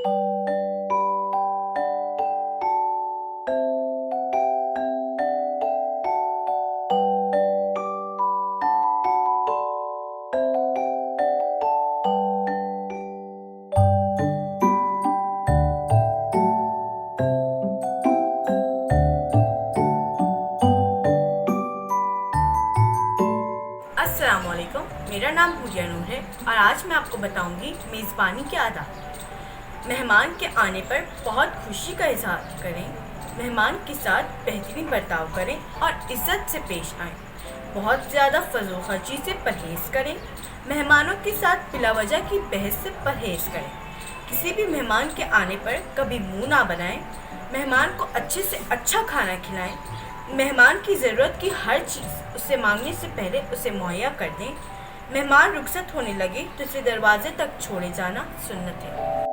अस्सलाम वालेकुम, मेरा नाम हूरिया नूर है और आज मैं आपको बताऊंगी मेज़बानी के आदाब। मेहमान के आने पर बहुत खुशी का इजहार करें, मेहमान के साथ बेहतरीन बर्ताव करें और इज़्ज़त से पेश आएँ। बहुत ज़्यादा फजूल खर्ची से परहेज़ करें, मेहमानों के साथ बिलावजह की बहस से परहेज़ करें। किसी भी मेहमान के आने पर कभी मुँह ना बनाएं, मेहमान को अच्छे से अच्छा खाना खिलाएं, मेहमान की ज़रूरत की हर चीज़ उससे मांगने से पहले उसे मुहैया कर दें। मेहमान रुखसत होने लगे तो उसे दरवाजे तक छोड़े जाना सुन्नत है।